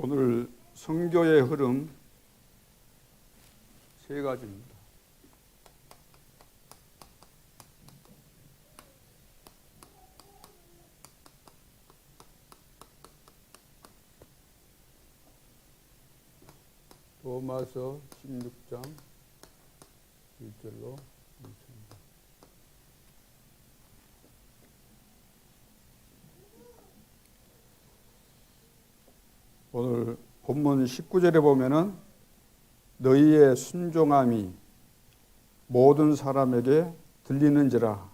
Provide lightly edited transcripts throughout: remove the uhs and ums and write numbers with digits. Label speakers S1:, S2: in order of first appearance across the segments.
S1: 오늘 선교의 흐름 세 가지입니다. 로마서 16장 1절로 2절입니다. 오늘 본문 19절에 보면은 너희의 순종함이 모든 사람에게 들리는지라.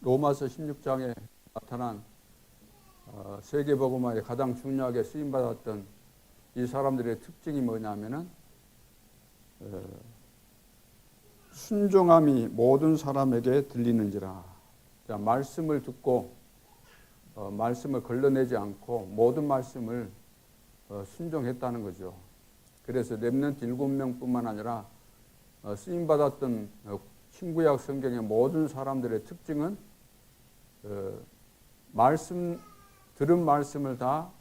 S1: 로마서 16장에 나타난 세계복음화에 가장 중요하게 쓰임받았던 이 사람들의 특징이 뭐냐면은 순종함이 모든 사람에게 들리는지라. 자, 말씀을 듣고 말씀을 걸러내지 않고 모든 말씀을 순종했다는 거죠. 그래서 렘넌트 7명뿐만 아니라 쓰임받았던 신구약 성경의 모든 사람들의 특징은 들은 말씀을 다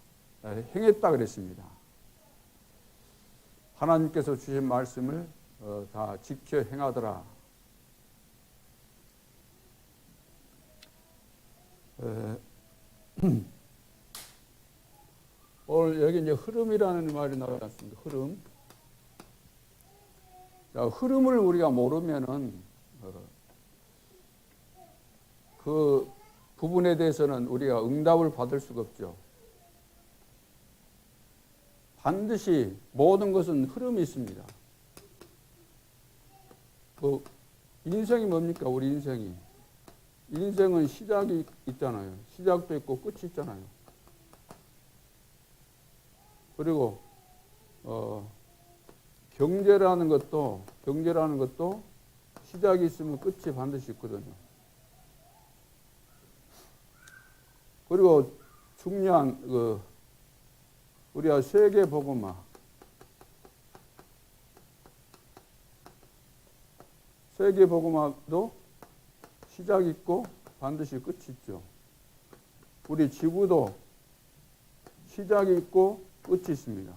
S1: 행했다 그랬습니다. 하나님께서 주신 말씀을 다 지켜 행하더라. 오늘 여기 이제 흐름이라는 말이 나오지 않습니까? 흐름. 자, 흐름을 우리가 모르면은 그 부분에 대해서는 우리가 응답을 받을 수가 없죠. 반드시 모든 것은 흐름이 있습니다. 그 인생이 뭡니까? 우리 인생이. 인생은 시작이 있잖아요. 시작도 있고 끝이 있잖아요. 그리고 경제라는 것도 시작이 있으면 끝이 반드시 있거든요. 그리고 중요한 우리가 세계 복음화, 세계 복음화도 시작이 있고 반드시 끝이 있죠. 우리 지구도 시작이 있고 끝이 있습니다.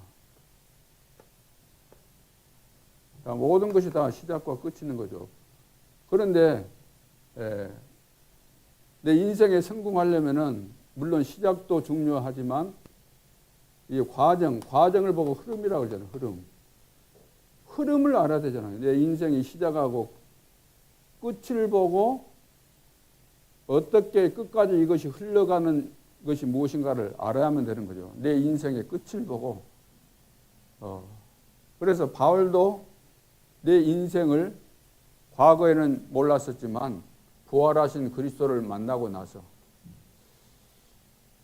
S1: 모든 것이 다 시작과 끝이 있는 거죠. 그런데 내 인생에 성공하려면은 물론 시작도 중요하지만 이 과정을 보고 흐름이라고 그러잖아요. 흐름을 알아야 되잖아요. 내 인생이 시작하고 끝을 보고 어떻게 끝까지 이것이 흘러가는 것이 무엇인가를 알아야만 되는 거죠. 내 인생의 끝을 보고. 그래서 바울도 내 인생을 과거에는 몰랐었지만 부활하신 그리스도를 만나고 나서,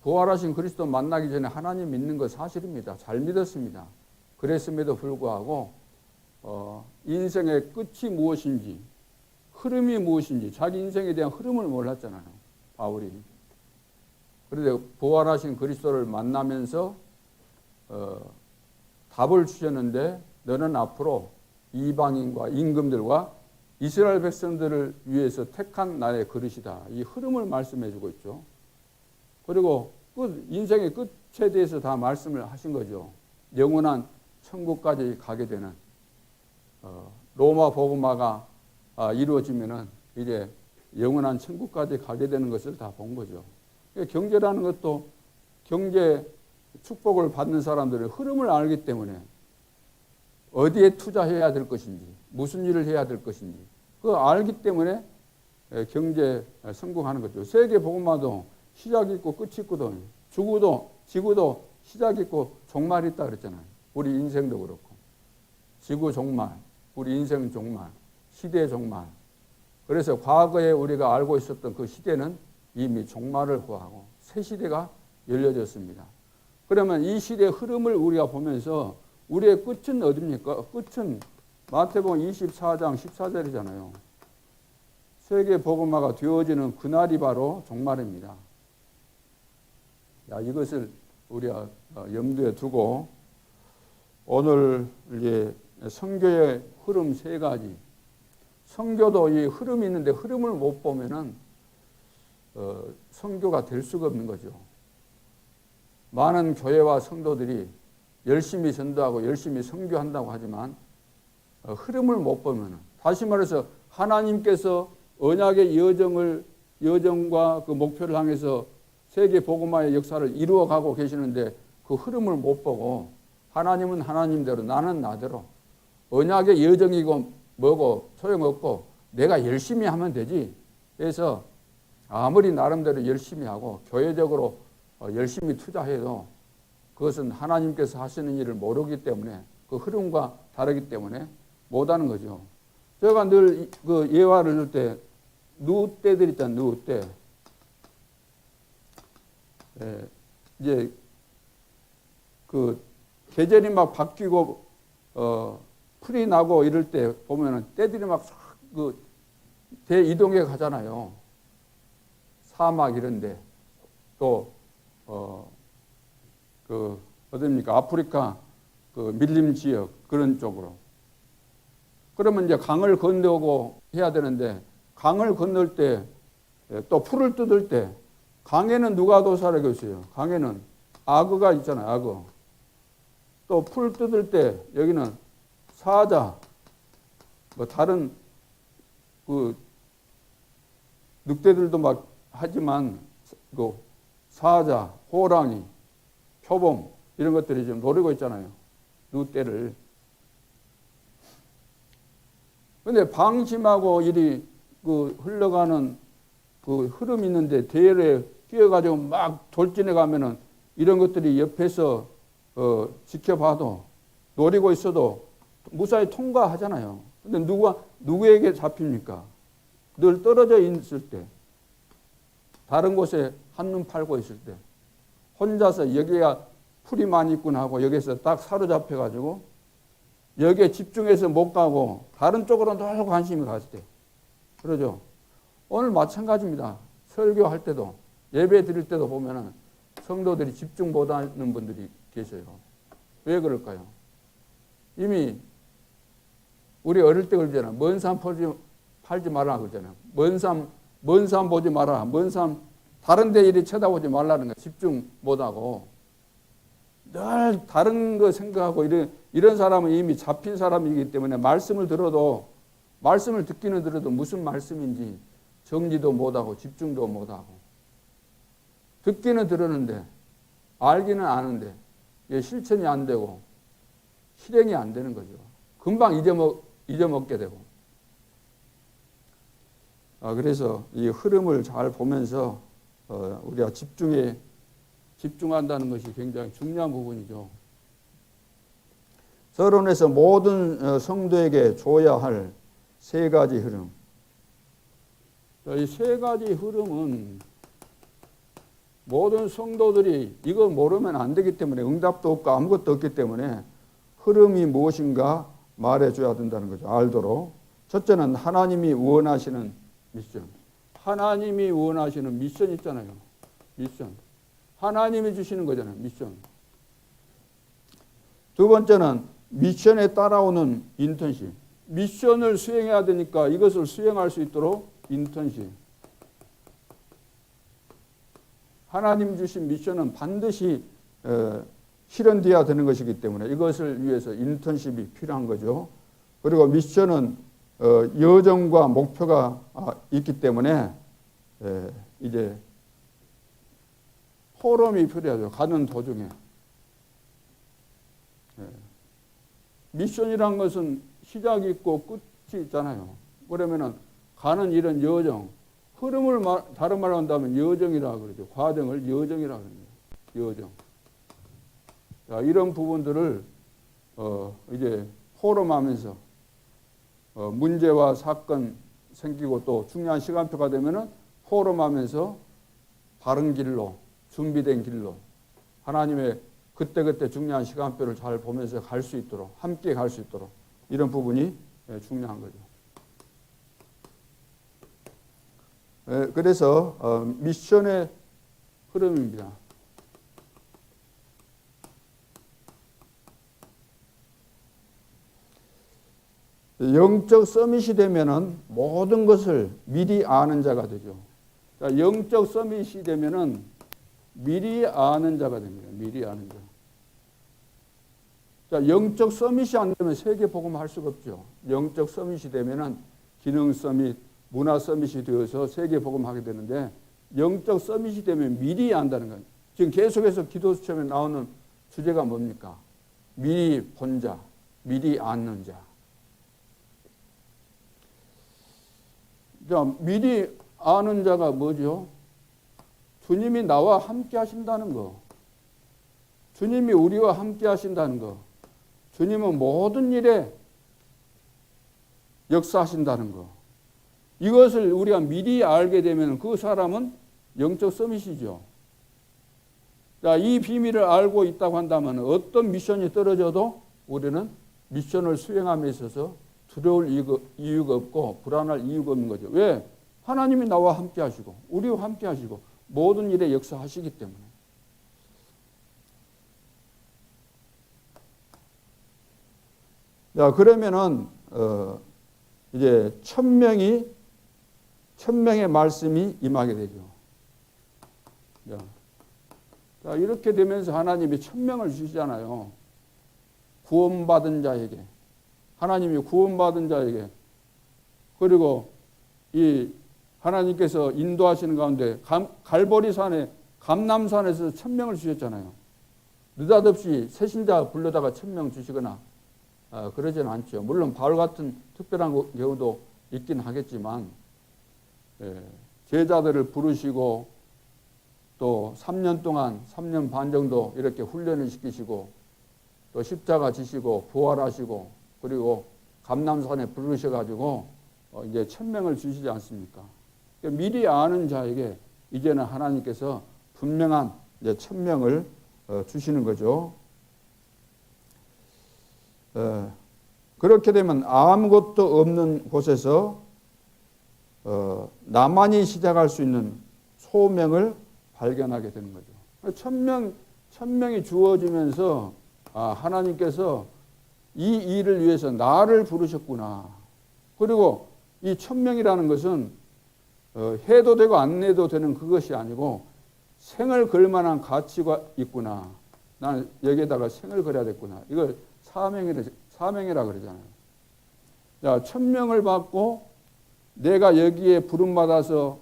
S1: 부활하신 그리스도 만나기 전에 하나님 믿는 거 사실입니다. 잘 믿었습니다. 그랬음에도 불구하고 인생의 끝이 무엇인지, 흐름이 무엇인지, 자기 인생에 대한 흐름을 몰랐잖아요, 바울이. 그런데 부활하신 그리스도를 만나면서 답을 주셨는데, 너는 앞으로 이방인과 임금들과 이스라엘 백성들을 위해서 택한 나의 그릇이다. 이 흐름을 말씀해 주고 있죠. 그리고 인생의 끝에 대해서 다 말씀을 하신 거죠. 영원한 천국까지 가게 되는 로마 복음화가 이루어지면은 이제 영원한 천국까지 가게 되는 것을 다 본 거죠. 경제라는 것도 경제 축복을 받는 사람들의 흐름을 알기 때문에 어디에 투자해야 될 것인지, 무슨 일을 해야 될 것인지 그거 알기 때문에 경제 성공하는 거죠. 세계 복음화도 시작이 있고 끝이 있거든요. 지구도 시작이 있고 종말이 있다 그랬잖아요. 우리 인생도 그렇고. 지구 종말, 우리 인생 종말, 시대 종말. 그래서 과거에 우리가 알고 있었던 그 시대는 이미 종말을 구하고 새 시대가 열려졌습니다. 그러면 이 시대의 흐름을 우리가 보면서 우리의 끝은 어디입니까? 끝은 마태복음 24장 14절이잖아요. 세계 복음화가 되어지는 그날이 바로 종말입니다. 이것을 우리가 염두에 두고 오늘 이제 선교의 흐름 세 가지. 선교도 이 흐름이 있는데 흐름을 못 보면은 선교가 될 수가 없는 거죠. 많은 교회와 성도들이 열심히 전도하고 열심히 선교한다고 하지만 흐름을 못 보면, 다시 말해서 하나님께서 언약의 여정과 그 목표를 향해서 세계 복음화의 역사를 이루어가고 계시는데 그 흐름을 못 보고 하나님은 하나님대로 나는 나대로 언약의 여정이고 뭐고 소용없고 내가 열심히 하면 되지. 그래서 아무리 나름대로 열심히 하고 교회적으로 열심히 투자해도 그것은 하나님께서 하시는 일을 모르기 때문에 그 흐름과 다르기 때문에 못하는 거죠. 제가 늘 그 예화를 들 때 누 때들 있잖아요. 누 때. 이제 그 계절이 막 바뀌고 풀이 나고 이럴 때 보면은 때들이 막 그 대이동해 가잖아요. 사막 이런데 또 그 어딥니까 아프리카 그 밀림 지역 그런 쪽으로. 그러면 이제 강을 건너고 해야 되는데 강을 건널 때 또 풀을 뜯을 때 강에는 누가 도사하고 있어요? 강에는 악어가 있잖아요. 악어. 또 풀 뜯을 때 여기는 사자, 뭐 다른 그 늑대들도 막 하지만 그 사자, 호랑이, 표범 이런 것들이 지금 노리고 있잖아요. 누때를. 근데 방심하고 이리 그 흘러가는 그 흐름이 있는데 대열에 끼어가지고 막 돌진해 가면은 이런 것들이 옆에서 지켜봐도 노리고 있어도 무사히 통과하잖아요. 근데 누구에게 잡힙니까? 늘 떨어져 있을 때, 다른 곳에 한눈 팔고 있을 때, 혼자서 여기가 풀이 많이 있구나 하고 여기서 딱 사로잡혀가지고 여기에 집중해서 못 가고 다른 쪽으로 늘 관심이 갔을 때. 그러죠? 오늘 마찬가지입니다. 설교할 때도 예배 드릴 때도 보면은 성도들이 집중 못하는 분들이 계세요. 왜 그럴까요? 이미 우리 어릴 때 그러잖아요. 먼 산 팔지 마라 그러잖아요. 먼 산 보지 마라. 먼 산 다른 데 이리 쳐다보지 말라는 거예요. 집중 못하고 늘 다른 거 생각하고 이런 사람은 이미 잡힌 사람이기 때문에 말씀을 듣기는 들어도 무슨 말씀인지 정리도 못하고 집중도 못하고 듣기는 들었는데 알기는 아는데 이게 실천이 안 되고 실행이 안 되는 거죠. 금방 잊어먹게 되고. 그래서 이 흐름을 잘 보면서 우리가 집중한다는 것이 굉장히 중요한 부분이죠. 서론에서 모든 성도에게 줘야 할 세 가지 흐름. 이 세 가지 흐름은 모든 성도들이 이거 모르면 안 되기 때문에 응답도 없고 아무것도 없기 때문에 흐름이 무엇인가 말해줘야 된다는 거죠. 알도록. 첫째는 하나님이 원하시는 미션. 하나님이 원하시는 미션 있잖아요. 미션. 하나님이 주시는 거잖아요. 미션. 두 번째는 미션에 따라오는 인턴십. 미션을 수행해야 되니까 이것을 수행할 수 있도록 인턴십. 하나님 주신 미션은 반드시 실현되어야 되는 것이기 때문에 이것을 위해서 인턴십이 필요한 거죠. 그리고 미션은 여정과 목표가 있기 때문에 이제 포럼이 필요하죠. 가는 도중에. 미션이란 것은 시작이 있고 끝이 있잖아요. 그러면은 가는 이런 여정, 흐름을 다른 말로 한다면 여정이라 그러죠. 과정을 여정이라 그럽니다. 여정. 자, 이런 부분들을 이제 포럼하면서 문제와 사건 생기고 또 중요한 시간표가 되면은 포럼하면서 바른 길로 준비된 길로 하나님의 그때그때 중요한 시간표를 잘 보면서 갈 수 있도록 함께 갈 수 있도록 이런 부분이 중요한 거죠. 그래서 미션의 흐름입니다. 영적 서밋이 되면은 모든 것을 미리 아는 자가 되죠. 영적 서밋이 되면은 미리 아는 자가 됩니다. 미리 아는 자. 자, 영적 서밋이 안 되면 세계 복음 할 수가 없죠. 영적 서밋이 되면은 기능 서밋, 문화 서밋이 되어서 세계 복음 하게 되는데 영적 서밋이 되면 미리 안다는 거예요. 지금 계속해서 기도 수첩에 나오는 주제가 뭡니까? 미리 본 자, 미리 아는 자. 자, 미리 아는 자가 뭐죠? 주님이 나와 함께 하신다는 거. 주님이 우리와 함께 하신다는 거. 주님은 모든 일에 역사하신다는 거. 이것을 우리가 미리 알게 되면 그 사람은 영적 서밋이죠. 자, 이 비밀을 알고 있다고 한다면 어떤 미션이 떨어져도 우리는 미션을 수행함에 있어서 두려울 이유가 없고 불안할 이유가 없는 거죠. 왜? 하나님이 나와 함께 하시고 우리와 함께 하시고 모든 일에 역사하시기 때문에. 자, 그러면은 이제 천명의 말씀이 임하게 되죠. 자, 이렇게 되면서 하나님이 천명을 주시잖아요. 구원받은 자에게. 하나님이 구원받은 자에게. 그리고 이 하나님께서 인도하시는 가운데 갈보리산에 감람산에서 천명을 주셨잖아요. 느닷없이 새신자 불러다가 천명 주시거나 그러지는 않죠. 물론 바울 같은 특별한 경우도 있긴 하겠지만 제자들을 부르시고 또 3년 동안 3년 반 정도 이렇게 훈련을 시키시고 또 십자가 지시고 부활하시고 그리고 감람산에 부르셔가지고 이제 천명을 주시지 않습니까? 미리 아는 자에게 이제는 하나님께서 분명한 이제 천명을 주시는 거죠. 그렇게 되면 아무것도 없는 곳에서 나만이 시작할 수 있는 소명을 발견하게 되는 거죠. 천명이 주어지면서 하나님께서 이 일을 위해서 나를 부르셨구나. 그리고 이 천명이라는 것은 해도 되고 안 해도 되는 그것이 아니고 생을 걸 만한 가치가 있구나. 나는 여기에다가 생을 걸어야 됐구나. 이걸 사명이라 그러잖아요. 자, 천명을 받고 내가 여기에 부름받아서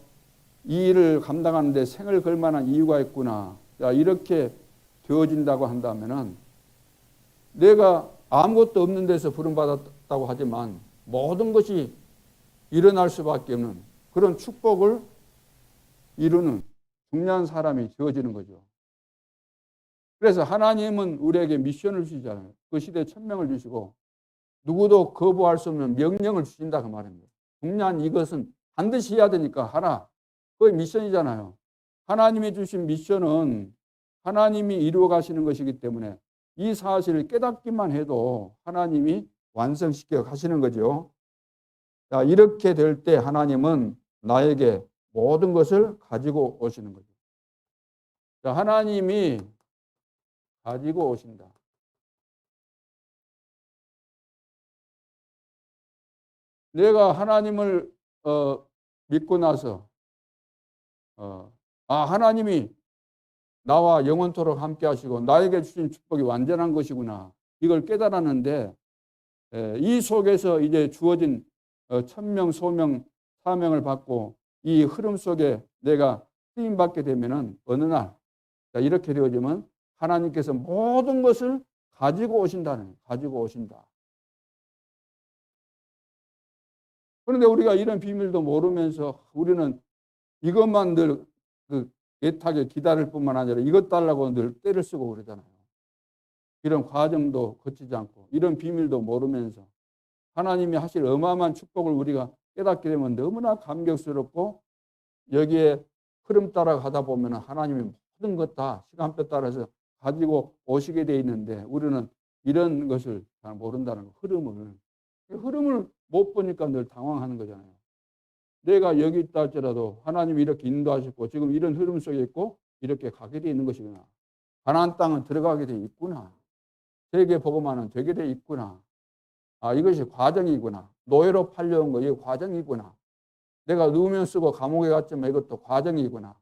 S1: 이 일을 감당하는데 생을 걸 만한 이유가 있구나. 자, 이렇게 되어진다고 한다면은 내가 아무것도 없는 데서 부름받았다고 하지만 모든 것이 일어날 수밖에 없는 그런 축복을 이루는 중요한 사람이 되어지는 거죠. 그래서 하나님은 우리에게 미션을 주시잖아요. 그 시대에 천명을 주시고 누구도 거부할 수 없는 명령을 주신다 그 말입니다. 중요한 이것은 반드시 해야 되니까 하라. 그게 미션이잖아요. 하나님이 주신 미션은 하나님이 이루어 가시는 것이기 때문에 이 사실을 깨닫기만 해도 하나님이 완성시켜 가시는 거죠. 자, 이렇게 될 때 하나님은 나에게 모든 것을 가지고 오시는 거죠. 자, 하나님이 가지고 오신다. 내가 하나님을 믿고 나서 하나님이 나와 영원토록 함께 하시고 나에게 주신 축복이 완전한 것이구나. 이걸 깨달았는데 이 속에서 이제 주어진 천명, 소명, 사명을 받고 이 흐름 속에 내가 쓰임받게 되면은 어느 날 이렇게 되어지면 하나님께서 모든 것을 가지고 오신다. 그런데 우리가 이런 비밀도 모르면서 우리는 이것만 늘 애타게 기다릴 뿐만 아니라 이것 달라고 늘 때를 쓰고 그러잖아요. 이런 과정도 거치지 않고 이런 비밀도 모르면서 하나님이 하실 어마어마한 축복을 우리가 깨닫게 되면 너무나 감격스럽고 여기에 흐름 따라 가다 보면 하나님이 모든 것 다 시간표 따라서 가지고 오시게 돼 있는데 우리는 이런 것을 잘 모른다는 거, 흐름을 못 보니까 늘 당황하는 거잖아요. 내가 여기 있다 할지라도 하나님이 이렇게 인도하셨고 지금 이런 흐름 속에 있고 이렇게 가게 돼 있는 것이구나. 가나안 땅은 들어가게 돼 있구나. 세계 복음화는 되게 돼 있구나. 이것이 과정이구나. 노예로 팔려온 거 이게 과정이구나. 내가 누우면 쓰고 감옥에 갔지만 이것도 과정이구나.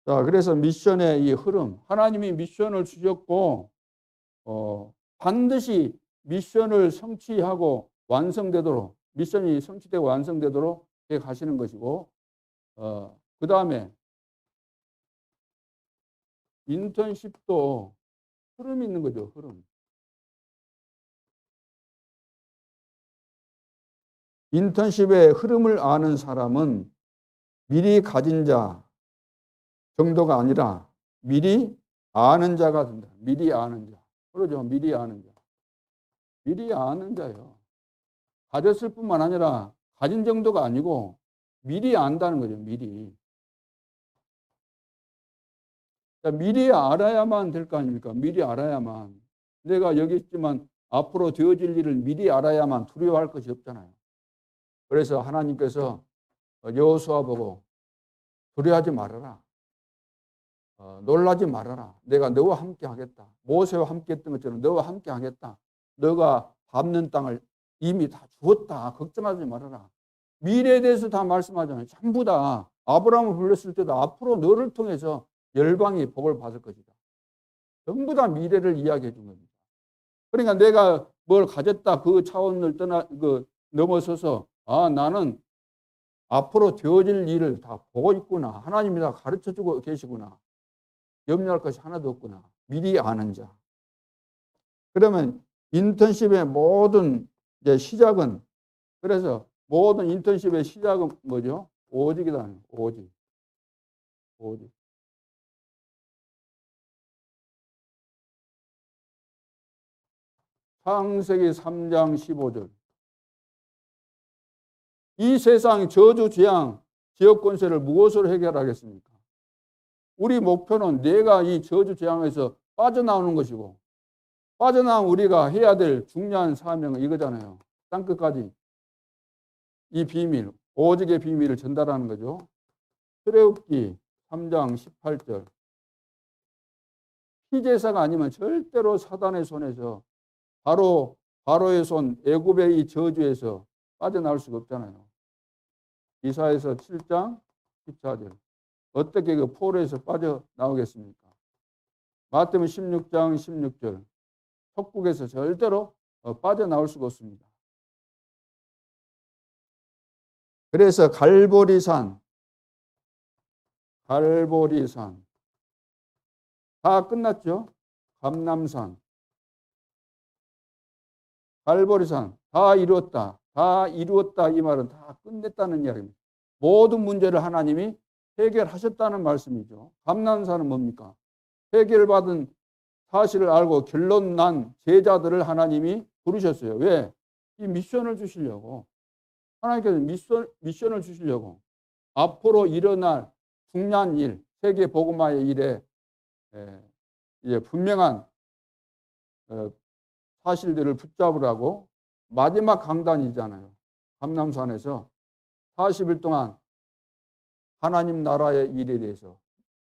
S1: 자, 그래서 미션의 이 흐름, 하나님이 미션을 주셨고 반드시 미션을 성취하고 완성되도록, 미션이 성취되고 완성되도록 해 가시는 것이고, 그 다음에 인턴십도 흐름이 있는 거죠. 흐름. 인턴십의 흐름을 아는 사람은 미리 가진 자 정도가 아니라 미리 아는 자가 된다. 미리 아는 자. 그러죠. 미리 아는 자. 미리 아는 자예요. 가졌을 뿐만 아니라 가진 정도가 아니고 미리 안다는 거죠. 미리. 미리 알아야만 될 거 아닙니까? 미리 알아야만. 내가 여기 있지만 앞으로 되어질 일을 미리 알아야만 두려워할 것이 없잖아요. 그래서 하나님께서 여호수아 보고 두려워하지 말아라. 놀라지 말아라. 내가 너와 함께 하겠다. 모세와 함께 했던 것처럼 너와 함께 하겠다. 너가 밟는 땅을 이미 다 주었다. 걱정하지 말아라. 미래에 대해서 다 말씀하잖아요. 전부 다 아브라함을 불렀을 때도 앞으로 너를 통해서 열방이 복을 받을 것이다. 전부 다 미래를 이야기해 준 겁니다. 그러니까 내가 뭘 가졌다 그 차원을 넘어서서 나는 앞으로 되어질 일을 다 보고 있구나. 하나님이 다 가르쳐 주고 계시구나. 염려할 것이 하나도 없구나. 미리 아는 자. 그러면 인턴십의 모든 이제 시작은, 그래서 모든 인턴십의 시작은 뭐죠? 오직이다. 오직. 오직. 창세기 3장 15절. 이 세상 저주, 재앙, 지역 권세를 무엇으로 해결하겠습니까? 우리 목표는 내가 이 저주, 재앙에서 빠져나오는 것이고, 빠져나온 우리가 해야 될 중요한 사명은 이거잖아요. 땅끝까지 이 비밀, 오직의 비밀을 전달하는 거죠. 출애굽기 3장 18절. 피제사가 아니면 절대로 사단의 손에서 바로의 손, 애굽의 이 저주에서 빠져나올 수가 없잖아요. 이사야서 7장 14절. 어떻게 그 포로에서 빠져나오겠습니까? 마태복음 16장 16절. 속국에서 절대로 빠져나올 수가 없습니다. 그래서 갈보리산 다 끝났죠? 감람산, 갈보리산 다 이루었다 이 말은 다 끝냈다는 이야기입니다. 모든 문제를 하나님이 해결하셨다는 말씀이죠. 감람산은 뭡니까? 해결받은 사실을 알고 결론 난 제자들을 하나님이 부르셨어요. 왜? 이 미션을 주시려고. 하나님께서 미션을 주시려고. 앞으로 일어날 중요한 일, 세계 복음화의 일에 이제 분명한 사실들을 붙잡으라고 마지막 강단이잖아요. 감람산에서 40일 동안 하나님 나라의 일에 대해서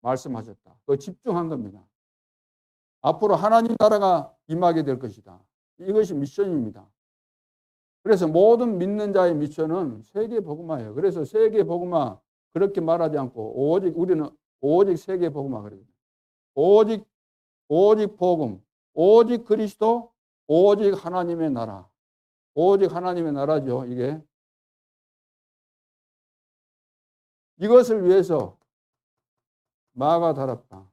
S1: 말씀하셨다. 그 집중한 겁니다. 앞으로 하나님 나라가 임하게 될 것이다. 이것이 미션입니다. 그래서 모든 믿는 자의 미션은 세계 복음화예요. 그래서 세계 복음화 그렇게 말하지 않고 우리는 오직 세계 복음화 그래요. 오직 복음, 오직 그리스도, 오직 하나님의 나라. 오직 하나님의 나라죠. 이것을 위해서 마가다락방에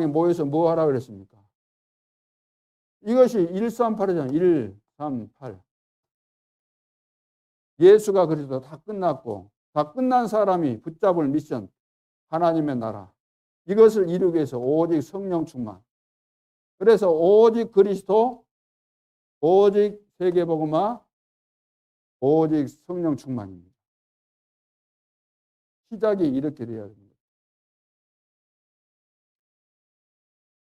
S1: 모여서 뭐 하라 그랬습니까? 이것이 138이잖아요. 138. 예수가 그리스도 다 끝났고 다 끝난 사람이 붙잡을 미션, 하나님의 나라. 이것을 이루기 위해서 오직 성령 충만. 그래서 오직 그리스도, 오직 세계복음화, 오직 성령 충만입니다. 시작이 이렇게 돼야 됩니다.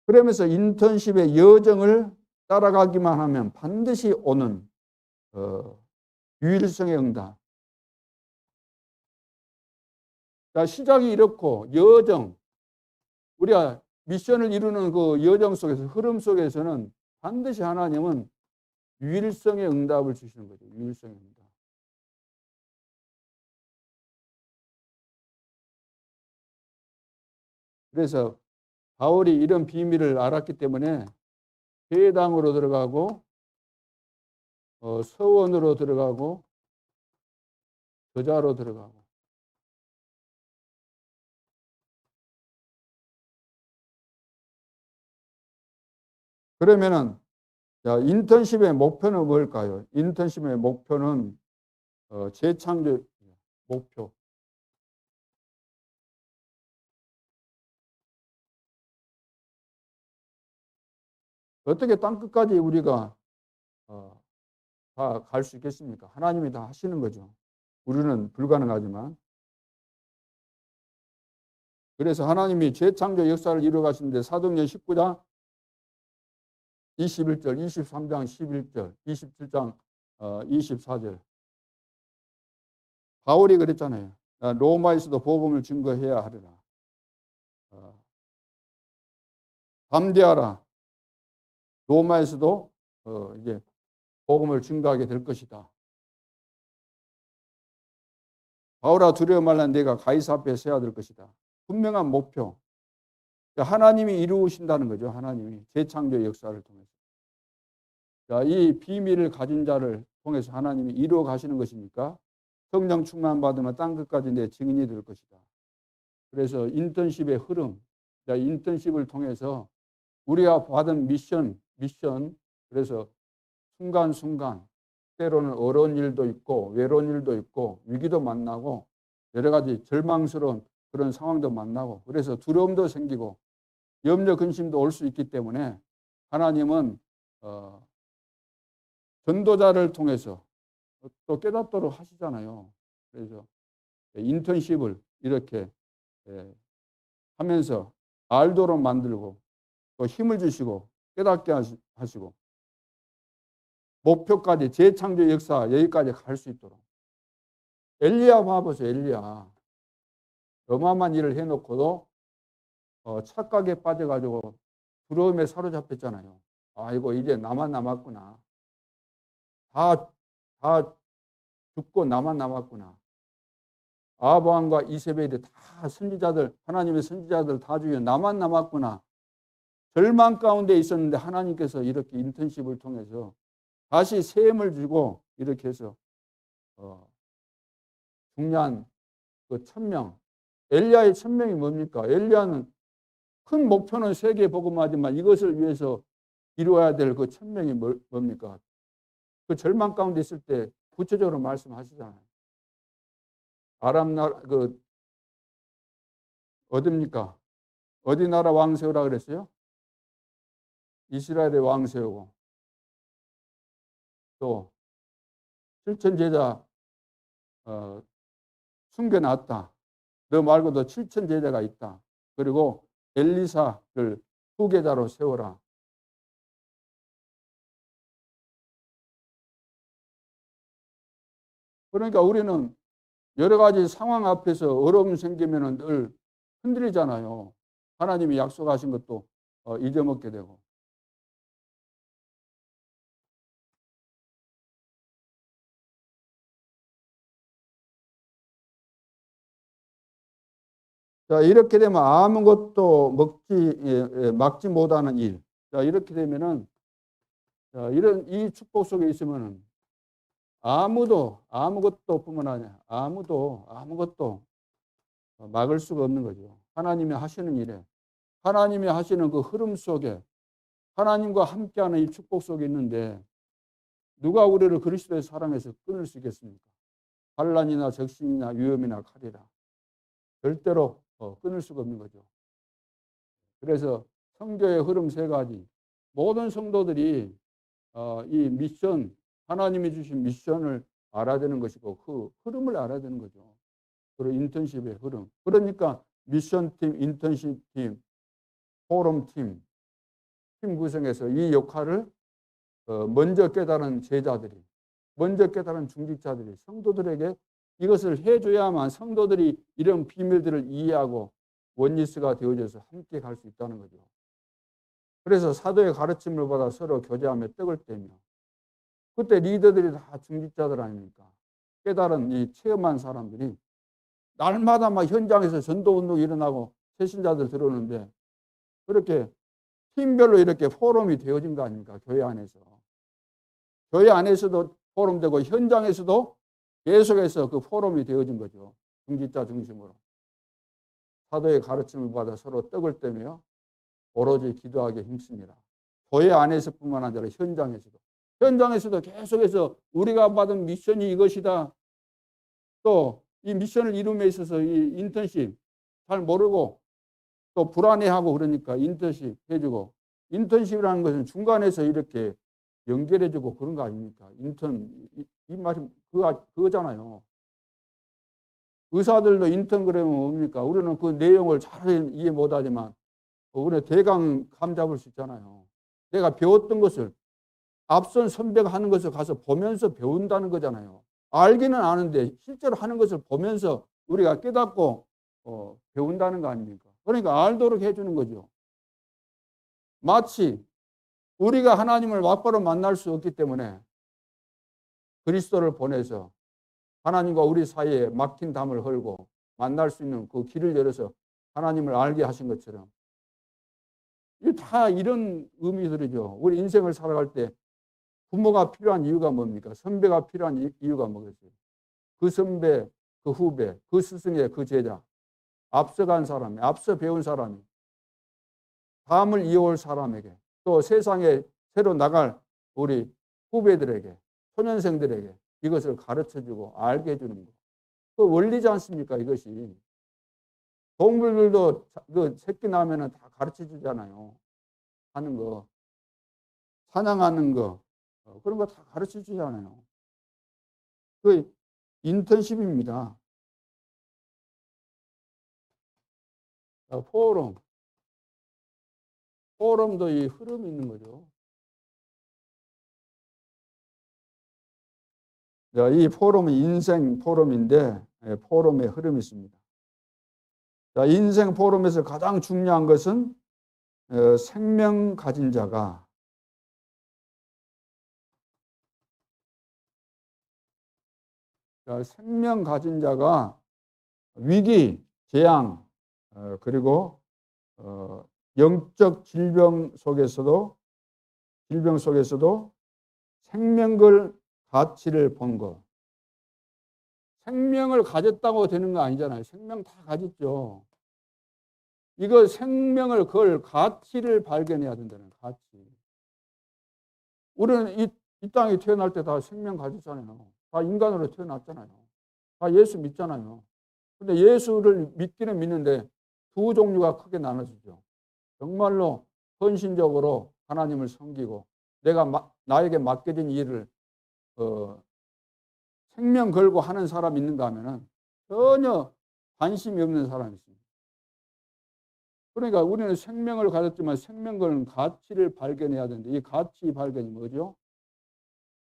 S1: 그러면서 인턴십의 여정을 따라가기만 하면 반드시 오는 유일성의 응답. 자, 시작이 이렇고 여정, 우리가 미션을 이루는 그 여정 속에서, 흐름 속에서는 반드시 하나님은 유일성의 응답을 주시는 거죠. 유일성의 응답. 그래서 바울이 이런 비밀을 알았기 때문에 회당으로 들어가고 서원으로 들어가고 저자로 들어가고 그러면은 자, 인턴십의 목표는 뭘까요? 인턴십의 목표는 재창조 목표. 어떻게 땅끝까지 우리가 다 갈 수 있겠습니까? 하나님이 다 하시는 거죠. 우리는 불가능하지만. 그래서 하나님이 재창조 역사를 이루어 가시는데 사도행전 19장 21절, 23장 11절, 27장 24절. 바울이 그랬잖아요. 로마에서도 복음을 증거해야 하리라. 담대하라. 로마에서도 이제 복음을 증거하게 될 것이다. 바울아 두려워 말라 내가 가이사 앞에 서야 될 것이다. 분명한 목표. 하나님이 이루신다는 거죠. 하나님이 재창조 역사를 통해서. 자, 이 비밀을 가진 자를 통해서 하나님이 이루어 가시는 것입니까? 성령 충만 받으면 땅끝까지 내 증인이 될 것이다. 그래서 인턴십의 흐름, 자, 인턴십을 통해서 우리가 받은 미션, 그래서 순간순간 때로는 어려운 일도 있고 외로운 일도 있고 위기도 만나고 여러 가지 절망스러운 그런 상황도 만나고 그래서 두려움도 생기고 염려 근심도 올 수 있기 때문에 하나님은 전도자를 통해서 또 깨닫도록 하시잖아요. 그래서 인턴십을 이렇게 하면서 알도록 만들고 또 힘을 주시고 깨닫게 하시고 목표까지 재창조 역사 여기까지 갈 수 있도록. 엘리야 봐보세요. 엘리야 어마어마한 일을 해놓고도 착각에 빠져가지고 두려움에 사로잡혔잖아요. 아이고 이제 나만 남았구나. 다 죽고 나만 남았구나. 아브람과 이세벨이 다 선지자들, 하나님의 선지자들 다 죽여 나만 남았구나. 절망 가운데 있었는데 하나님께서 이렇게 인턴십을 통해서 다시 새 힘을 주고 이렇게 해서 중요한 그 1000명. 엘리야의 1000명이 뭡니까? 엘리야는 큰 목표는 세계 복음하지만 이것을 위해서 이루어야 될 그 1000명이 뭡니까? 그 절망 가운데 있을 때 구체적으로 말씀하시잖아요. 아람 나라 어디입니까? 어디 나라 왕 세우라 그랬어요? 이스라엘의 왕 세우고 또 7천 제자 숨겨놨다. 너 말고도 7천 제자가 있다. 그리고 엘리사를 후계자로 세워라. 그러니까 우리는 여러 가지 상황 앞에서 어려움 생기면 늘 흔들리잖아요. 하나님이 약속하신 것도 잊어먹게 되고. 자, 이렇게 되면 아무것도 막지 못하는 일. 자, 이렇게 되면은, 자, 이 축복 속에 있으면은 아무것도 뿐만 아니라 아무것도 막을 수가 없는 거죠. 하나님이 하시는 일에, 하나님이 하시는 그 흐름 속에, 하나님과 함께하는 이 축복 속에 있는데, 누가 우리를 그리스도의 사랑에서 끊을 수 있겠습니까? 환난이나 적신이나 위험이나 칼이라. 절대로 끊을 수가 없는 거죠. 그래서 성교의 흐름 세 가지. 모든 성도들이 이 미션, 하나님이 주신 미션을 알아야 되는 것이고 그 흐름을 알아야 되는 거죠. 그리고 인턴십의 흐름. 그러니까 미션팀, 인턴십팀, 포럼팀, 팀 구성해서 이 역할을 먼저 깨달은 제자들이, 먼저 깨달은 중직자들이 성도들에게 이것을 해줘야만 성도들이 이런 비밀들을 이해하고 원리스가 되어져서 함께 갈 수 있다는 거죠. 그래서 사도의 가르침을 받아 서로 교제하며 떡을 떼며 그때 리더들이 다 중직자들 아닙니까? 깨달은 이 체험한 사람들이 날마다 막 현장에서 전도운동이 일어나고 새신자들 들어오는데 그렇게 팀별로 이렇게 포럼이 되어진 거 아닙니까? 교회 안에서. 교회 안에서도 포럼되고 현장에서도 계속해서 그 포럼이 되어진 거죠. 중직자 중심으로. 사도의 가르침을 받아 서로 떡을 떼며 오로지 기도하기에 힘씁니다. 교회 안에서뿐만 아니라 현장에서도. 현장에서도 계속해서 우리가 받은 미션이 이것이다. 또 이 미션을 이룸에 있어서 이 인턴십 잘 모르고 또 불안해하고 그러니까 인턴십 해주고, 인턴십이라는 것은 중간에서 이렇게 연결해주고 그런 거 아닙니까? 인턴, 이 말이 그거잖아요. 의사들도 인턴 그러면 뭡니까? 우리는 그 내용을 잘 이해 못하지만 우리는 대강 감 잡을 수 있잖아요. 내가 배웠던 것을, 앞선 선배가 하는 것을 가서 보면서 배운다는 거잖아요. 알기는 아는데 실제로 하는 것을 보면서 우리가 깨닫고 배운다는 거 아닙니까? 그러니까 알도록 해주는 거죠. 마치 우리가 하나님을 막바로 만날 수 없기 때문에 그리스도를 보내서 하나님과 우리 사이에 막힌 담을 헐고 만날 수 있는 그 길을 열어서 하나님을 알게 하신 것처럼, 이게 다 이런 의미들이죠. 우리 인생을 살아갈 때 부모가 필요한 이유가 뭡니까? 선배가 필요한 이유가 뭐겠어요? 그 선배, 그 후배, 그 스승의 그 제자, 앞서간 사람이, 앞서 배운 사람이, 다음을 이어올 사람에게, 또 세상에 새로 나갈 우리 후배들에게, 소년생들에게 이것을 가르쳐주고 알게 해주는 거. 그 원리지 않습니까? 이것이. 동물들도 그 새끼 나면은 다 가르쳐주잖아요. 하는 거, 사냥하는 거, 그런 거 다 가르쳐주잖아요. 그 인턴십입니다. 포럼도 이 흐름이 있는 거죠. 이 포럼은 인생 포럼인데 포럼의 흐름이 있습니다. 인생 포럼에서 가장 중요한 것은 생명 가진 자가 위기, 재앙, 그리고 영적 질병 속에서도 생명을 가치를 본 것. 생명을 가졌다고 되는 거 아니잖아요. 생명 다 가졌죠. 이거 생명을 걸 가치를 발견해야 된다는 가치. 우리는 이 땅에 태어날 때 다 생명 가졌잖아요. 다 인간으로 태어났잖아요. 다 예수 믿잖아요. 근데 예수를 믿기는 믿는데 두 종류가 크게 나눠지죠. 정말로 헌신적으로 하나님을 섬기고 나에게 맡겨진 일을 생명 걸고 하는 사람이 있는가 하면은 전혀 관심이 없는 사람이 있습니다. 그러니까 우리는 생명을 가졌지만 생명 거는 가치를 발견해야 되는데, 이 가치 발견이 뭐죠?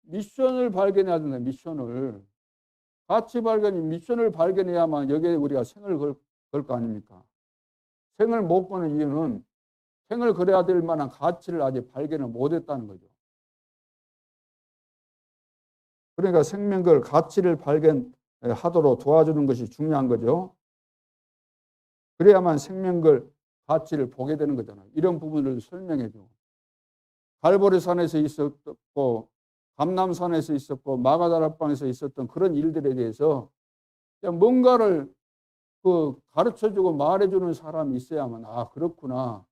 S1: 미션을 발견해야 된다. 가치 발견이 미션을 발견해야만 여기에 우리가 생을 걸 거 아닙니까? 생을 못 거는 이유는 생을 걸어야 될 만한 가치를 아직 발견을 못했다는 거죠. 그러니까 생명걸 가치를 발견하도록 도와주는 것이 중요한 거죠. 그래야만 생명걸 가치를 보게 되는 거잖아요. 이런 부분을 설명해 줘. 갈보리산에서 있었고 감남산에서 있었고 마가다락방에서 있었던 그런 일들에 대해서 뭔가를 가르쳐주고 말해주는 사람이 있어야만, 그렇구나.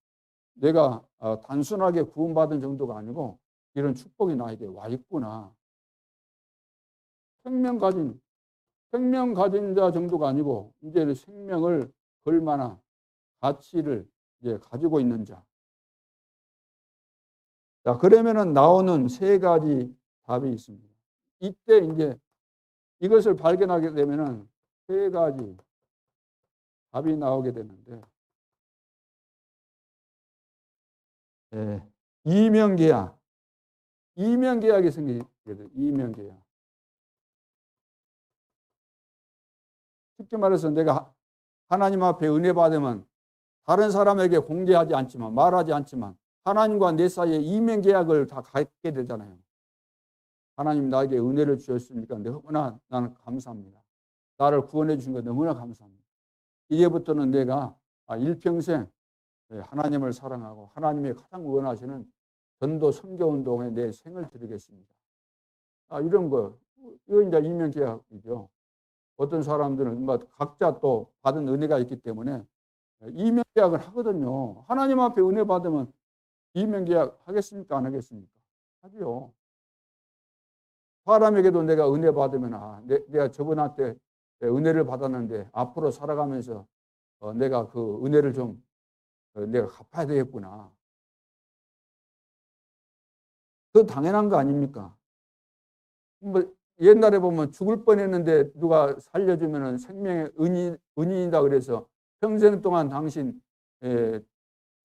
S1: 내가 단순하게 구원받은 정도가 아니고 이런 축복이 나에게 와 있구나. 생명 가진 자 정도가 아니고 이제 생명을 걸 만한 가치를 이제 가지고 있는 자. 자, 그러면은 나오는 세 가지 답이 있습니다. 이때 이제 이것을 발견하게 되면은 세 가지 답이 나오게 되는데, 이명계약. 이명계약이 생기게 돼요. 이명계약. 쉽게 말해서 내가 하나님 앞에 은혜 받으면 다른 사람에게 공개하지 않지만, 말하지 않지만 하나님과 내 사이에 이명계약을 다 갖게 되잖아요. 하나님 나에게 은혜를 주셨으니까 너무나 나는 감사합니다. 나를 구원해 주신 것 너무나 감사합니다. 이제부터는 내가 일평생 하나님을 사랑하고 하나님이 가장 원하시는 전도 선교운동에 내 생을 드리겠습니다. 이런 거, 이거 이제 이면계약이죠. 어떤 사람들은 각자 또 받은 은혜가 있기 때문에 이면계약을 하거든요. 하나님 앞에 은혜 받으면 이면계약 하겠습니까? 안 하겠습니까? 하죠. 사람에게도 내가 은혜 받으면 내가 저분한테 은혜를 받았는데 앞으로 살아가면서 내가 그 은혜를 좀 내가 갚아야 되겠구나. 그 당연한 거 아닙니까? 옛날에 보면 죽을 뻔했는데 누가 살려주면 생명의 은인이다 그래서 평생 동안 당신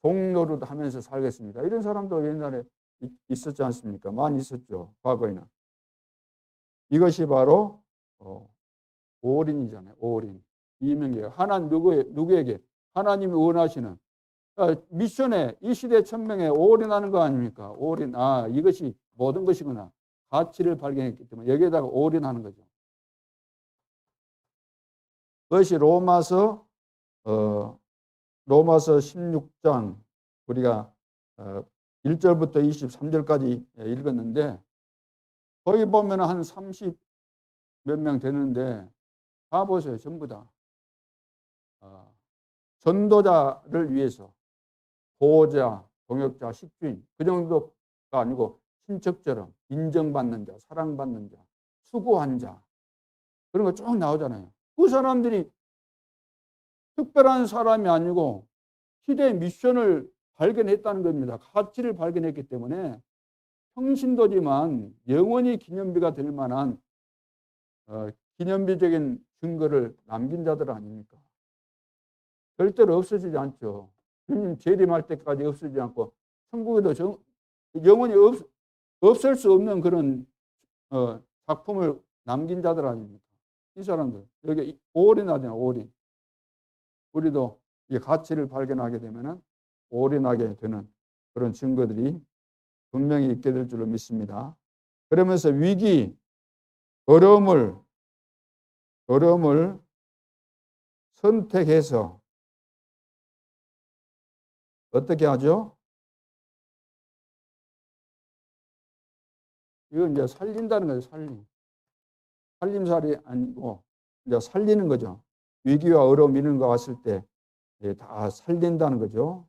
S1: 종로로 하면서 살겠습니다. 이런 사람도 옛날에 있었지 않습니까? 많이 있었죠. 과거에는. 이것이 바로 올인이잖아요. 올인. 이명계약. 누구에게? 하나님이 원하시는 미션에 이 시대 천명에 올인하는 거 아닙니까? 올인. 이것이 모든 것이구나. 가치를 발견했기 때문에 여기에다가 올인하는 거죠. 그것이 로마서 16장 우리가 1절부터 23절까지 읽었는데 거기 보면 한 30 몇 명 되는데 다 보세요. 전부 다 전도자를 위해서 보호자, 동역자, 식주인 그 정도가 아니고 친척처럼 인정받는 자, 사랑받는 자, 수고한 자 그런 거 쭉 나오잖아요. 그 사람들이 특별한 사람이 아니고 시대의 미션을 발견했다는 겁니다. 가치를 발견했기 때문에 평신도지만 영원히 기념비가 될 만한 기념비적인 증거를 남긴 자들 아닙니까? 절대로 없어지지 않죠. 주님 재림할 때까지 없어지지 않고 천국에도 영원히 없을 수 없는 그런 작품을 남긴 자들 아닙니까? 이 사람들 여기 올인하잖아요. 올인. 우리도 이 가치를 발견하게 되면 올인하게 되는 그런 증거들이 분명히 있게 될 줄로 믿습니다. 그러면서 위기, 어려움을 선택해서 어떻게 하죠? 이건 이제 살린다는 거죠. 살림살이 아니고 이제 살리는 거죠. 위기와 어려움 이런 거 왔을 때 다 살린다는 거죠.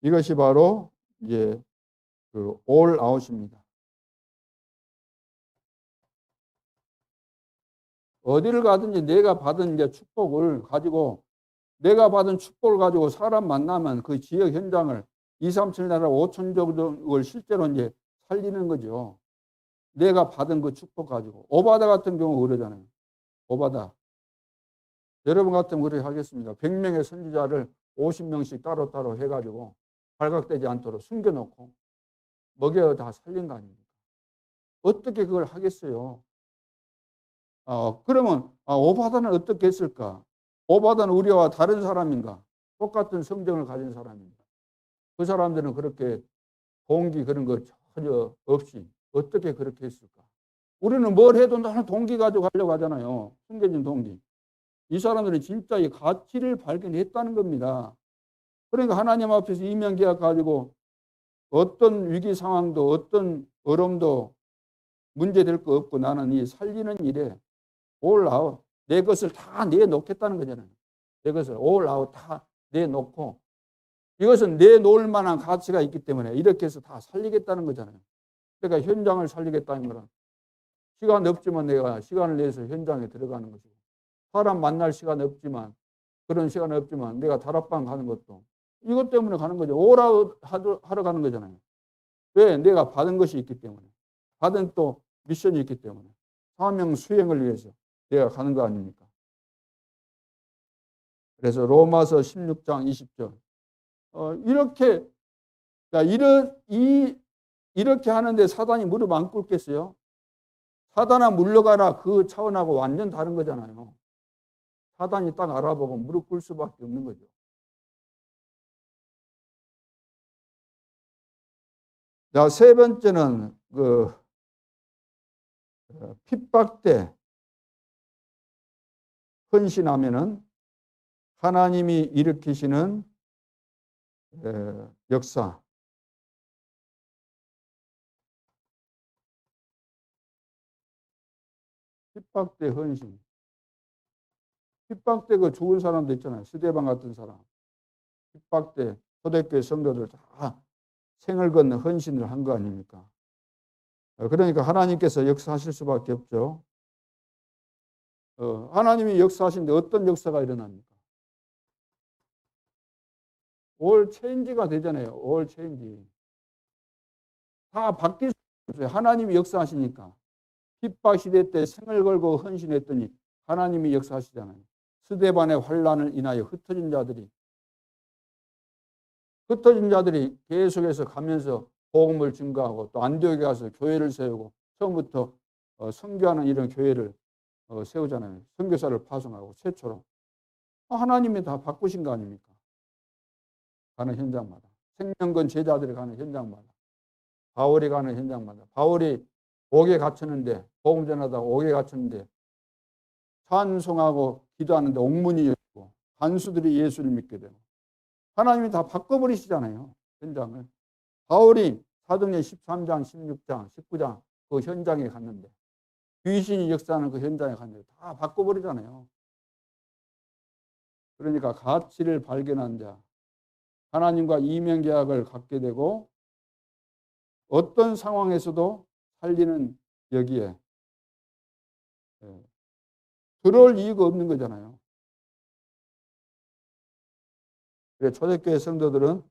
S1: 이것이 바로 이제 그 올 아웃입니다. 어디를 가든지 내가 받은 이제 축복을 가지고 사람 만나면 그 지역 현장을 2, 3천 나라 5천 정도를 실제로 이제 살리는 거죠. 내가 받은 그 축복 가지고. 오바다 같은 경우 그러잖아요. 오바다. 여러분 같으면 그렇게 하겠습니다. 100명의 선지자를 50명씩 따로따로 해가지고 발각되지 않도록 숨겨놓고 먹여 다 살린 거 아닙니까? 어떻게 그걸 하겠어요? 그러면 오바다는 어떻게 했을까? 오바다는 우리와 다른 사람인가? 똑같은 성정을 가진 사람인가? 그 사람들은 그렇게 동기 그런 거 전혀 없이 어떻게 그렇게 했을까? 우리는 뭘 해도 나는 동기 가지고 가려고 하잖아요. 숨겨진 동기. 이 사람들은 진짜 이 가치를 발견했다는 겁니다. 그러니까 하나님 앞에서 이면계약 가지고 어떤 위기 상황도 어떤 어려움도 문제될 거 없고 나는 이 살리는 일에 올 아웃 내 것을 다 내놓겠다는 거잖아요. 내 것을 올 아웃 다 내놓고 이것은 내놓을 만한 가치가 있기 때문에 이렇게 해서 다 살리겠다는 거잖아요. 그러니까 현장을 살리겠다는 거는 시간 없지만 내가 시간을 내서 현장에 들어가는 것이고 사람 만날 시간 없지만 그런 시간 없지만 내가 다락방 가는 것도 이것 때문에 가는 거죠. 올아웃 하러 가는 거잖아요. 왜? 내가 받은 것이 있기 때문에. 받은 또 미션이 있기 때문에. 사명 수행을 위해서 내가 가는 거 아닙니까? 그래서 로마서 16장 20절. 이렇게 하는데 사단이 무릎 안 꿇겠어요? 사단아 물러가라 그 차원하고 완전 다른 거잖아요. 사단이 딱 알아보고 무릎 꿇을 수밖에 없는 거죠. 자, 세 번째는 핍박 때 헌신하면은 하나님이 일으키시는 역사, 핍박대 헌신, 핍박대 그 죽은 사람도 있잖아요. 스데반 같은 사람, 핍박대 초대교회 성도들 다 생을 걷는 헌신을 한 거 아닙니까? 그러니까 하나님께서 역사하실 수밖에 없죠. 하나님이 역사하시는데 어떤 역사가 일어납니까? 올 체인지가 되잖아요. 올 체인지. 다 바뀔 수 없어요. 하나님이 역사하시니까. 핍박 시대 때 생을 걸고 헌신했더니 하나님이 역사하시잖아요. 스데반의 환란을 인하여 흩어진 자들이 계속해서 가면서 복음을 증거하고 또 안디옥에 가서 교회를 세우고 처음부터 선교하는 이런 교회를 세우잖아요. 선교사를 파송하고 최초로. 하나님이 다 바꾸신 거 아닙니까? 가는 현장마다. 생명건 제자들이 가는 현장마다. 바울이 가는 현장마다. 바울이 옥에 갇혔는데 복음 전하다가 옥에 갇혔는데 찬송하고 기도하는데 옥문이 열리고 간수들이 예수를 믿게 되고 하나님이 다 바꿔버리시잖아요. 현장을. 바울이 사도행전 13장, 16장, 19장 그 현장에 갔는데 귀신이 역사하는 그 현장에 갔는데 다 바꿔버리잖아요. 그러니까 가치를 발견한 자, 하나님과 이명계약을 갖게 되고 어떤 상황에서도 살리는 여기에 들어올 이유가 없는 거잖아요. 초대교회 성도들은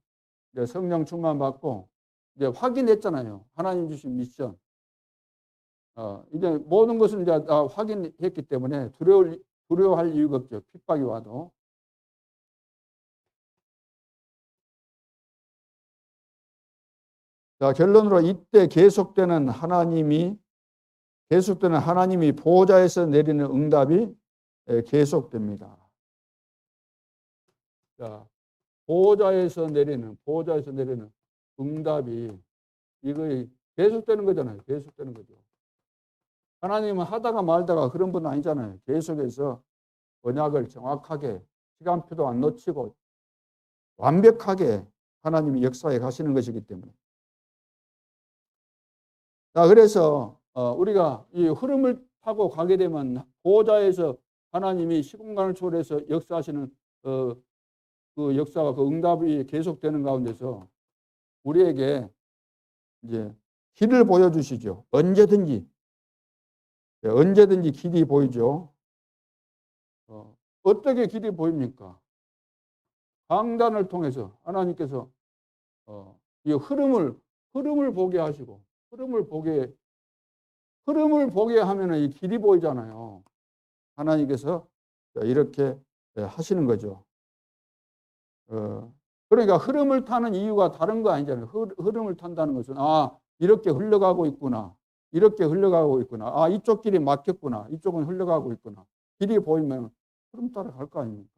S1: 이제 성령 충만 받고 이제 확인했잖아요. 하나님 주신 미션. 이제 모든 것을 이제 확인했기 때문에 두려워할 이유가 없죠. 핍박이 와도. 자, 결론으로 이때 계속되는 하나님이 보호자에서 내리는 응답이 계속됩니다. 자, 보호자에서 내리는 응답이 이거 계속되는 거잖아요. 계속되는 거죠. 하나님은 하다가 말다가 그런 분 아니잖아요. 계속해서 언약을 정확하게 시간표도 안 놓치고 완벽하게 하나님이 역사에 가시는 것이기 때문에. 자, 그래서 우리가 이 흐름을 타고 가게 되면 보호자에서 하나님이 시공간을 초월해서 역사하시는 그 역사와 그 응답이 계속되는 가운데서 우리에게 이제 길을 보여주시죠. 언제든지 길이 보이죠. 어떻게 길이 보입니까? 강단을 통해서 하나님께서 이 흐름을 보게 하시고 흐름을 보게 하면은 이 길이 보이잖아요. 하나님께서 이렇게 하시는 거죠. 그러니까 흐름을 타는 이유가 다른 거 아니잖아요. 흐름을 탄다는 것은 이렇게 흘러가고 있구나. 이렇게 흘러가고 있구나. 이쪽 길이 막혔구나. 이쪽은 흘러가고 있구나. 길이 보이면 흐름 따라 갈 거 아닙니까?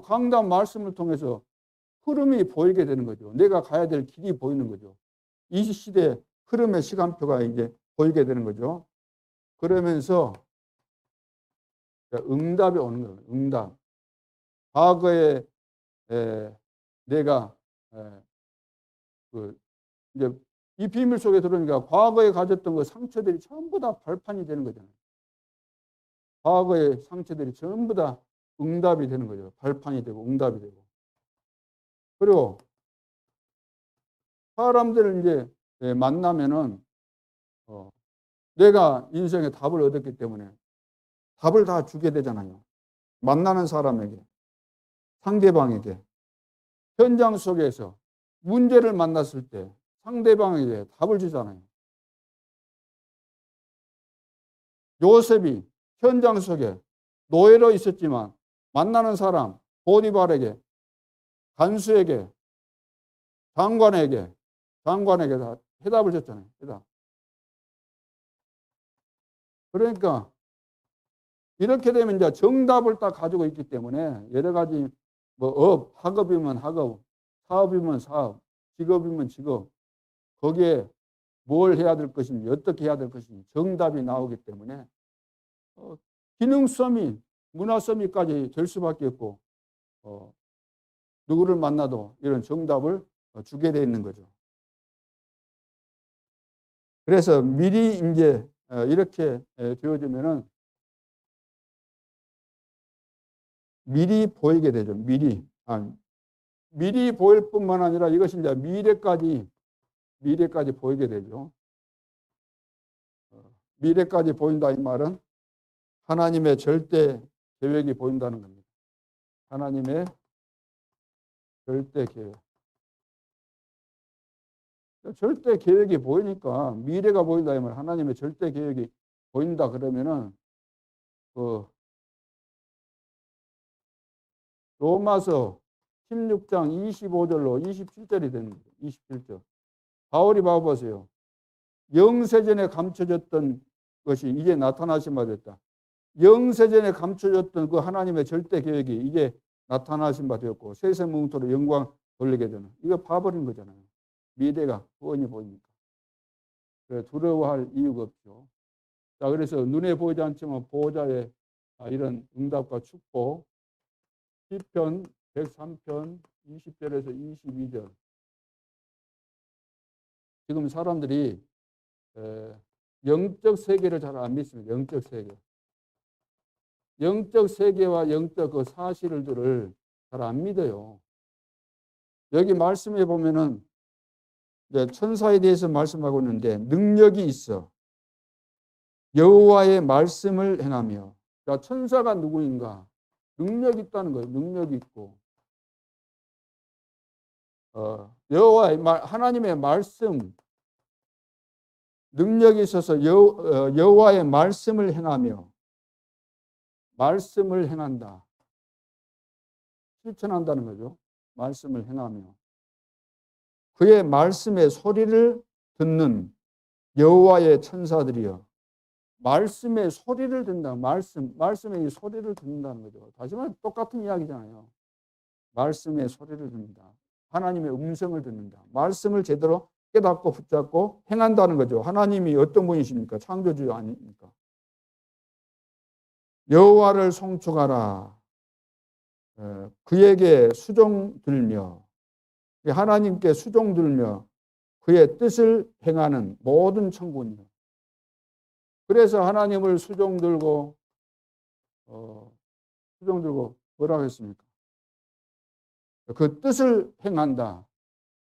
S1: 강단 말씀을 통해서 흐름이 보이게 되는 거죠. 내가 가야 될 길이 보이는 거죠. 이 시대 흐름의 시간표가 이제 보이게 되는 거죠. 그러면서 응답이 오는 거예요. 응답. 과거에 내가 이제 이 비밀 속에 들어오니까 과거에 가졌던 그 상처들이 전부 다 발판이 되는 거잖아요. 과거의 상처들이 전부 다 응답이 되는 거죠. 발판이 되고 응답이 되고. 그리고 사람들을 이제 만나면은 내가 인생에 답을 얻었기 때문에 답을 다 주게 되잖아요. 만나는 사람에게, 상대방에게. 현장 속에서 문제를 만났을 때 상대방에게 답을 주잖아요. 요셉이 현장 속에 노예로 있었지만 만나는 사람 보디발에게, 간수에게, 장관에게 다 해답을 줬잖아요. 해답. 그러니까 이렇게 되면 이제 정답을 딱 가지고 있기 때문에 여러 가지 학업이면 학업, 사업이면 사업, 직업이면 직업, 거기에 뭘 해야 될 것인지, 어떻게 해야 될 것인지 정답이 나오기 때문에 기능성이 문화 서밋까지 될 수밖에 없고 누구를 만나도 이런 정답을 주게 돼 있는 거죠. 그래서 미리 이제 이렇게 되어지면은 미리 보이게 되죠. 미리 보일 뿐만 아니라 이것이 이제 미래까지 보이게 되죠. 미래까지 보인다 이 말은 하나님의 절대 계획이 보인다는 겁니다. 하나님의 절대 계획. 절대 계획이 보이니까 미래가 보인다 이 말. 하나님의 절대 계획이 보인다 그러면은 그 로마서 16장 25절로 27절이 되는 거죠. 27절. 바울이 봐보세요. 영세전에 감춰졌던 것이 이제 나타나신 바 됐다. 영세전에 감춰졌던 그 하나님의 절대 계획이 이제 나타나신 바 되었고 세세문토로 영광 돌리게 되는. 이거 봐버린 거잖아요. 미래가 뻔히 보이니까. 그래 두려워할 이유가 없죠. 자, 그래서 눈에 보이지 않지만 보호자의 이런 응답과 축복. 시편 103편 20절에서 22절. 지금 사람들이 영적 세계를 잘 안 믿습니다. 영적 세계. 영적 세계와 영적 그 사실들을 잘 안 믿어요. 여기 말씀에 보면은 이제 천사에 대해서 말씀하고 있는데 능력이 있어. 여호와의 말씀을 행하며. 자, 천사가 누구인가? 능력이 있다는 거예요. 능력이 있고. 여호와의 하나님의 말씀, 능력이 있어서 여호와의 말씀을 행하며, 말씀을 행한다. 실천한다는 거죠. 말씀을 행하며. 그의 말씀의 소리를 듣는 여호와의 천사들이여. 말씀의 소리를 듣는다. 말씀의 이 소리를 듣는다는 거죠. 다시 말해 똑같은 이야기잖아요. 말씀의 소리를 듣는다. 하나님의 음성을 듣는다. 말씀을 제대로 깨닫고 붙잡고 행한다는 거죠. 하나님이 어떤 분이십니까? 창조주 아닙니까? 여호와를 송축하라. 그에게 수종 들며, 하나님께 수종 들며 그의 뜻을 행하는 모든 천군이요. 그래서 하나님을 수종 들고 뭐라고 했습니까? 그 뜻을 행한다.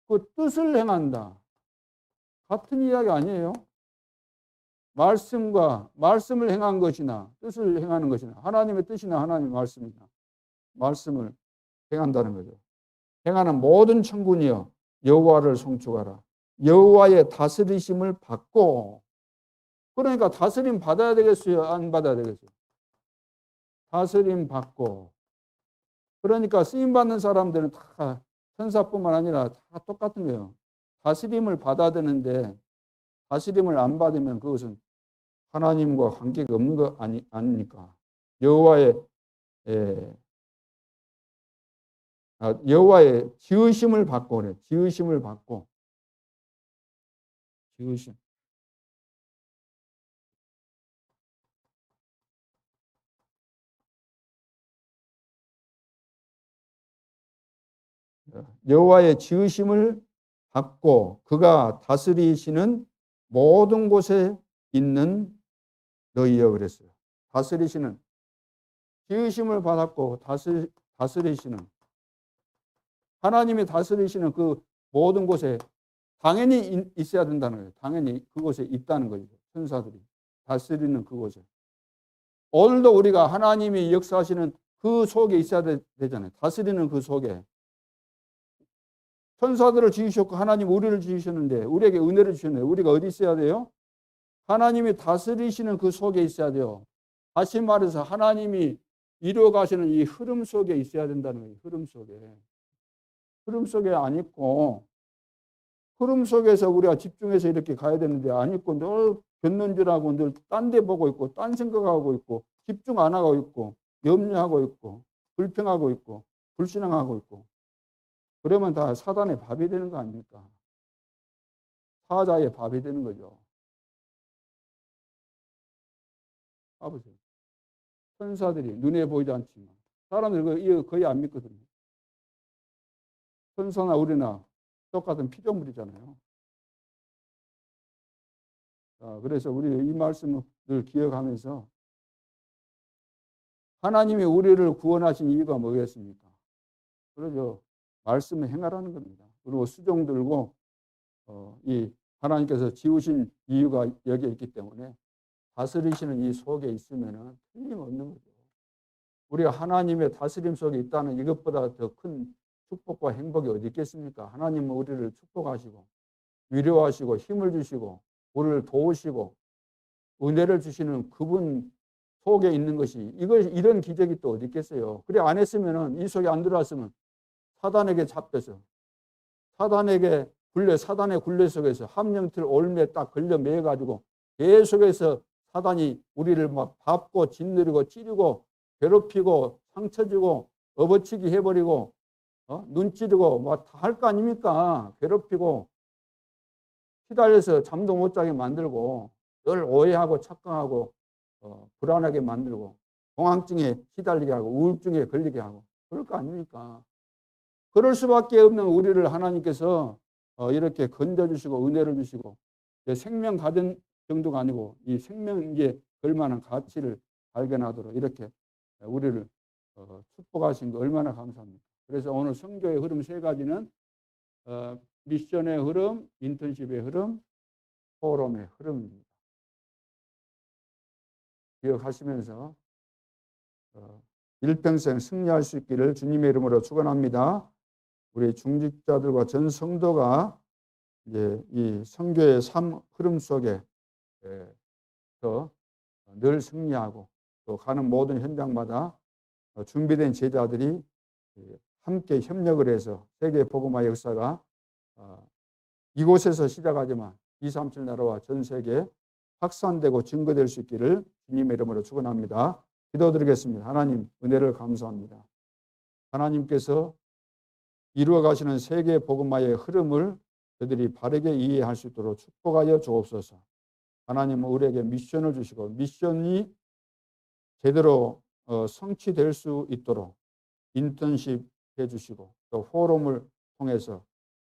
S1: 그 뜻을 행한다. 같은 이야기 아니에요? 말씀을 행한 것이나 뜻을 행하는 것이나 하나님의 뜻이나 하나님의 말씀이나 말씀을 행한다는 거죠. 행하는 모든 천군이여 여호와를 송축하라. 여호와의 다스리심을 받고. 그러니까 다스림 받아야 되겠어요? 안 받아야 되겠어요? 다스림 받고. 그러니까 쓰임 받는 사람들은 다 천사뿐만 아니라 다 똑같은 거예요. 다스림을 받아야 되는데 다스림을 안 받으면 그것은 하나님과 관계가 없는 거 아닙니까? 여호와의 지으심을 받고 그래. 지으심을 받고. 지으심. 여호와의 지으심을 받고 그가 다스리시는 모든 곳에 있는 너희여 그랬어요. 다스리시는, 지으심을 받았고 다스리시는, 하나님이 다스리시는 그 모든 곳에 당연히 있어야 된다는 거예요. 당연히 그곳에 있다는 거죠. 천사들이 다스리는 그곳에. 오늘도 우리가 하나님이 역사하시는 그 속에 있어야 되잖아요. 다스리는 그 속에. 천사들을 지으셨고 하나님 우리를 지으셨는데 우리에게 은혜를 주셨는데 우리가 어디 있어야 돼요? 하나님이 다스리시는 그 속에 있어야 돼요. 다시 말해서 하나님이 이루어가시는 이 흐름 속에 있어야 된다는 거예요. 흐름 속에. 흐름 속에 안 있고 흐름 속에서 우리가 집중해서 이렇게 가야 되는데 안 있고 늘 곁눈질하고 늘 딴 데 보고 있고 딴 생각하고 있고 집중 안 하고 있고 염려하고 있고 불평하고 있고 불신앙하고 있고 그러면 다 사단의 밥이 되는 거 아닙니까? 사자의 밥이 되는 거죠. 봐보세요. 천사들이 눈에 보이지 않지만 사람들이 이거 거의 안 믿거든요. 천사나 우리나 똑같은 피조물이잖아요. 그래서 우리 이 말씀을 늘 기억하면서 하나님이 우리를 구원하신 이유가 뭐겠습니까? 그러죠. 말씀을 행하라는 겁니다. 그리고 수종 들고 이 하나님께서 지으신 이유가 여기에 있기 때문에 다스리시는 이 속에 있으면 틀림없는 거죠. 우리가 하나님의 다스림 속에 있다는 이것보다 더 큰 축복과 행복이 어디 있겠습니까? 하나님은 우리를 축복하시고 위로하시고 힘을 주시고 우리를 도우시고 은혜를 주시는 그분 속에 있는 것이 이런 기적이 또 어디 있겠어요? 그래 안 했으면은 이 속에 안 들어왔으면 사단에게 잡혀서 사단의 굴레 속에서 함정틀 올매 딱 걸려 매가지고 계속해서 사단이 우리를 막 밟고 짓누르고 찌르고 괴롭히고 상처 주고 업어치기 해버리고 눈 찌르고 막 다 할 거 아닙니까? 괴롭히고 시달려서 잠도 못 자게 만들고 늘 오해하고 착각하고 불안하게 만들고 공황증에 시달리게 하고 우울증에 걸리게 하고 그럴 거 아닙니까? 그럴 수밖에 없는 우리를 하나님께서 이렇게 건져주시고 은혜를 주시고 생명 가진 정도가 아니고 이 생명에 걸만한 가치를 발견하도록 이렇게 우리를 축복하신 거 얼마나 감사합니까? 그래서 오늘 선교의 흐름 세 가지는 미션의 흐름, 인턴십의 흐름, 포럼의 흐름입니다. 기억하시면서 일평생 승리할 수 있기를 주님의 이름으로 축원합니다. 우리 중직자들과 전 성도가 이제 이 선교의 삶 흐름 속에 늘 승리하고 또 가는 모든 현장마다 준비된 제자들이 함께 협력을 해서 세계 복음화 역사가 이곳에서 시작하지만 237 나라와 전 세계에 확산되고 증거될 수 있기를 주님의 이름으로 축원합니다. 기도드리겠습니다. 하나님 은혜를 감사합니다. 하나님께서 이루어 가시는 세계 복음화의 흐름을 저들이 바르게 이해할 수 있도록 축복하여 주옵소서. 하나님은 우리에게 미션을 주시고 미션이 제대로 성취될 수 있도록 인턴십 해주시고 또 포럼을 통해서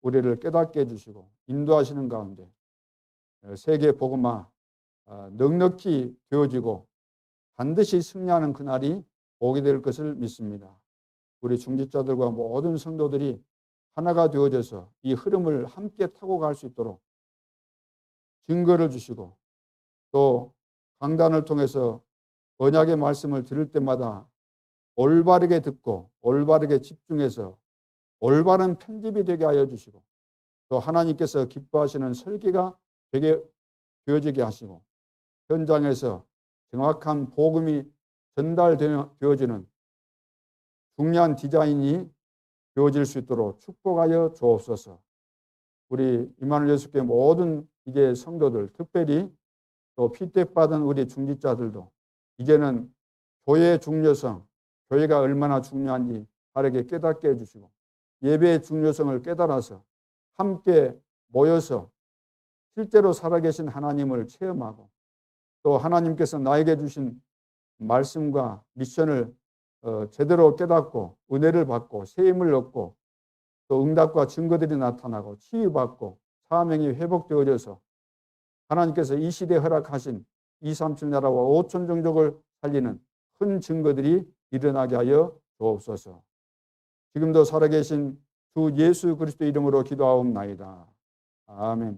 S1: 우리를 깨닫게 해주시고 인도하시는 가운데 세계 복음화 넉넉히 되어지고 반드시 승리하는 그날이 오게 될 것을 믿습니다. 우리 중직자들과 모든 성도들이 하나가 되어져서 이 흐름을 함께 타고 갈 수 있도록 증거를 주시고 또 강단을 통해서 언약의 말씀을 들을 때마다 올바르게 듣고 올바르게 집중해서 올바른 편집이 되게 하여 주시고 또 하나님께서 기뻐하시는 설계가 되게 되어지게 하시고 현장에서 정확한 복음이 전달되어지는 중요한 디자인이 되어질 수 있도록 축복하여 주옵소서. 우리 임마누엘 예수교회 모든 이제 성도들 특별히 또 피택받은 우리 중직자들도 이제는 교회의 중요성, 교회가 얼마나 중요한지 바르게 깨닫게 해주시고 예배의 중요성을 깨달아서 함께 모여서 실제로 살아계신 하나님을 체험하고 또 하나님께서 나에게 주신 말씀과 미션을 제대로 깨닫고 은혜를 받고 세임을 얻고 또 응답과 증거들이 나타나고 치유받고 사명이 회복되어져서 하나님께서 이 시대에 허락하신 237 나라와 5천 종족을 살리는 큰 증거들이 일어나게 하여 주옵소서. 지금도 살아계신 주 예수 그리스도 이름으로 기도하옵나이다. 아멘.